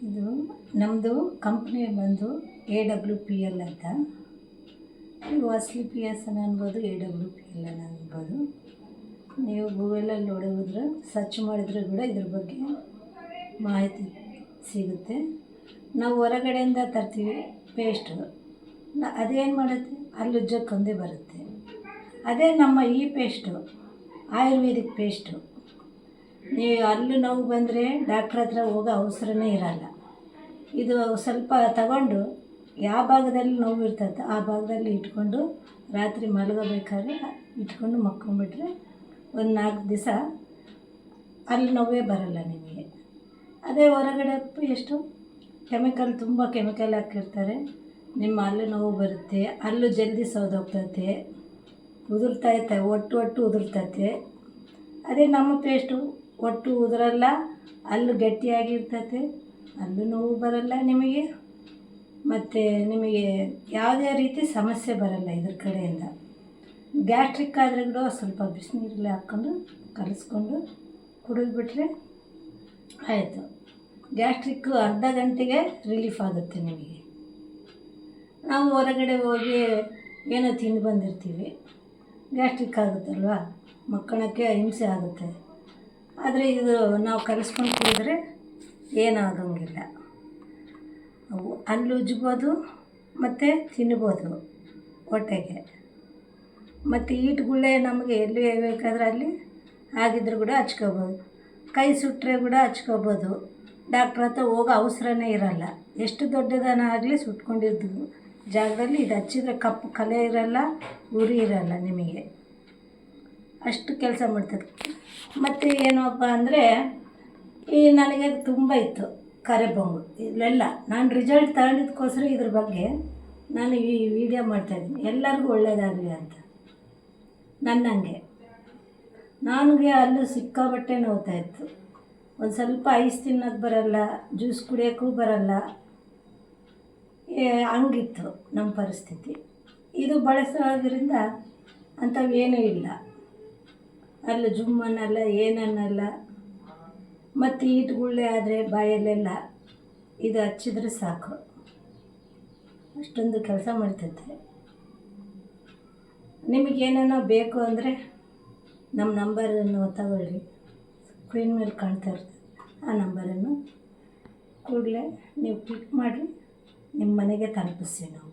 ಇದು ನಮ್ಮದು ಕಂಪ್ನಿ ಬಂದು AWPL ಅಂತ. ನೀವು ಸ್ಲೀಪಿಯಸ್ ಅನ್ಬೋದು, AWPL ಅನ್ಬೋದು. ನೀವು ಗೂಗಲಲ್ಲಿ ನೋಡಿದ್ರೆ ಸರ್ಚ್ ಮಾಡಿದ್ರೆ ಕೂಡ ಇದ್ರ ಬಗ್ಗೆ ಮಾಹಿತಿ ಸಿಗುತ್ತೆ. ನಾವು ಹೊರಗಡೆಯಿಂದ ತರ್ತೀವಿ ಪೇಸ್ಟು, ಅದೇನು ಮಾಡುತ್ತೆ, ಹಲ್ಲುಜ್ಜಕ್ಕೊಂದೇ ಬರುತ್ತೆ. ಅದೇ ನಮ್ಮ ಈ ಪೇಸ್ಟು ಆಯುರ್ವೇದಿಕ್ ಪೇಸ್ಟು. ನೀವು ಹಲ್ಲು ನೋವು ಬಂದರೆ ಡಾಕ್ಟ್ರ್ ಹತ್ರ ಹೋಗೋ ಅವಸರನೇ ಇರಲ್ಲ. ಇದು ಸ್ವಲ್ಪ ತಗೊಂಡು ಯಾವ ಭಾಗದಲ್ಲಿ ನೋವು ಇರ್ತೈತೆ ಆ ಭಾಗದಲ್ಲಿ ಇಟ್ಕೊಂಡು ರಾತ್ರಿ ಮಲಗಬೇಕಾದ್ರೆ ಇಟ್ಕೊಂಡು ಮಕ್ಕೊಂಬಿಟ್ರೆ ಒಂದು 4 ದಿವಸ ಹಲ್ಲು ನೋವೇ ಬರಲ್ಲ ನಿಮಗೆ. ಅದೇ ಹೊರಗಡೆ ಎಷ್ಟು ಕೆಮಿಕಲ್, ತುಂಬ ಕೆಮಿಕಲ್ ಹಾಕಿರ್ತಾರೆ. ನಿಮ್ಮ ಹಲ್ಲು ನೋವು ಬರುತ್ತೆ, ಹಲ್ಲು ಜಲ್ದಿ ಸೌದೋಗ್ತೈತೆ, ಉದುರ್ತೈತೆ, ಒಟ್ಟು ಉದುರ್ತೈತೆ. ಅದೇ ನಮ್ಮ ಪೇಸ್ಟು ಒಟ್ಟು ಉದುರಲ್ಲ, ಹಲ್ಲು ಗಟ್ಟಿಯಾಗಿರ್ತೈತೆ, ಹಲ್ಲು ನೋವು ಬರಲ್ಲ ನಿಮಗೆ. ಮತ್ತು ನಿಮಗೆ ಯಾವುದೇ ರೀತಿ ಸಮಸ್ಯೆ ಬರಲ್ಲ ಇದ್ರ ಕಡೆಯಿಂದ. ಗ್ಯಾಸ್ಟ್ರಿಕ್ ಆದರೆ ಕೂಡ ಸ್ವಲ್ಪ ಬಿಸಿನೀರಲ್ಲಿ ಹಾಕ್ಕೊಂಡು ಕಲಿಸ್ಕೊಂಡು ಕುಡಿದ್ಬಿಟ್ರೆ ಆಯಿತು. ಗ್ಯಾಸ್ಟ್ರಿಕ್ಕು ಅರ್ಧ ಗಂಟೆಗೆ ರಿಲೀಫ್ ಆಗುತ್ತೆ ನಿಮಗೆ. ನಾವು ಹೊರಗಡೆ ಹೋಗಿ ಏನೋ ತಿಂದು ಬಂದಿರ್ತೀವಿ, ಗ್ಯಾಸ್ಟ್ರಿಕ್ ಆಗುತ್ತಲ್ವ, ಮಕ್ಕಳಕ್ಕೆ ಹಿಂಸೆ ಆಗುತ್ತೆ. ಆದರೆ ಇದು ನಾವು ಕಲಿಸ್ಕೊಂಡು ಕುಡಿದ್ರೆ ಏನಾಗಂಗಿಲ್ಲ. ಅವು ಹಲ್ಲು ಉಜ್ಬೋದು ಮತ್ತು ತಿನ್ಬೋದು ಹೊಟ್ಟೆಗೆ. ಮತ್ತು ಈಟ್ಗುಳ್ಳೆ ನಮಗೆ ಎಲ್ಲಿ ಬೇಕಾದ್ರೆ ಅಲ್ಲಿ ಆಗಿದ್ರು ಕೂಡ ಹಚ್ಕೋಬೋದು. ಕೈ ಸುಟ್ಟರೆ ಕೂಡ ಹಚ್ಕೋಬೋದು. ಡಾಕ್ಟ್ರ್ ಹತ್ರ ಹೋಗೋ ಅವಸರನೇ ಇರಲ್ಲ. ಎಷ್ಟು ದೊಡ್ಡದನ ಆಗಲಿ ಸುಟ್ಕೊಂಡಿದ್ದು ಜಾಗದಲ್ಲಿ ಇದು ಹಚ್ಚಿದ್ರೆ ಕಪ್ಪು ಕಲೆ ಇರಲ್ಲ, ಉರಿ ಇರಲ್ಲ ನಿಮಗೆ. ಅಷ್ಟು ಕೆಲಸ ಮಾಡ್ತದೆ. ಮತ್ತು ಏನಪ್ಪ ಅಂದರೆ ಈ ನನಗೆ ತುಂಬ ಇತ್ತು ಕರೆಬೊಂಗು ಇಲ್ಲೆಲ್ಲ. ನಾನು ರಿಸಲ್ಟ್ ತಗೊಂಡಿದ್ದಕ್ಕೋಸ್ಕರ ಇದ್ರ ಬಗ್ಗೆ ನಾನು ಈ ವಿಡಿಯೋ ಮಾಡ್ತಾಯಿದ್ದೀನಿ, ಎಲ್ಲರಿಗೂ ಒಳ್ಳೆಯದಾಗಲಿ ಅಂತ. ನನ್ನಂಗೆ ನನಗೆ ಹಲ್ಲು ಸಿಕ್ಕಾಬಟ್ಟೆ ನೋವ್ತಾಯಿತ್ತು. ಒಂದು ಸ್ವಲ್ಪ ಐಸ್ ತಿನ್ನೋದು ಬರಲ್ಲ, ಜ್ಯೂಸ್ ಕುಡಿಯೋಕ್ಕೂ ಬರಲ್ಲ, ಹಂಗಿತ್ತು ನಮ್ಮ ಪರಿಸ್ಥಿತಿ. ಇದು ಬಳಸೋದ್ರಿಂದ ಅಂಥವೇನೂ ಇಲ್ಲ. ಹಲ್ಲು ಜುಮ್ ಅನ್ನಲ್ಲ, ಏನನ್ನಲ್ಲ. ಮತ್ತು ಈಟ್ಗುಳ್ಳೆ ಆದರೆ ಬಾಯಲ್ಲೆಲ್ಲ ಇದು ಹಚ್ಚಿದ್ರೆ ಸಾಕು, ಅಷ್ಟೊಂದು ಕೆಲಸ ಮಾಡ್ತೈತೆ. ನಿಮಗೇನೇನೋ ಬೇಕು ಅಂದರೆ ನಮ್ಮ ನಂಬರನ್ನು ತಗೊಳ್ಳಿ, ಸ್ಕ್ರೀನ್ ಮೇಲೆ ಕಾಣ್ತಾ ಇರ್ತದೆ. ಆ ನಂಬರನ್ನು ಕೂಡಲೇ ನೀವು ಕ್ಲಿಕ್ ಮಾಡಿ ನಿಮ್ಮ ಮನೆಗೆ ತಲುಪಿಸ್ತೀವಿ ನಾವು.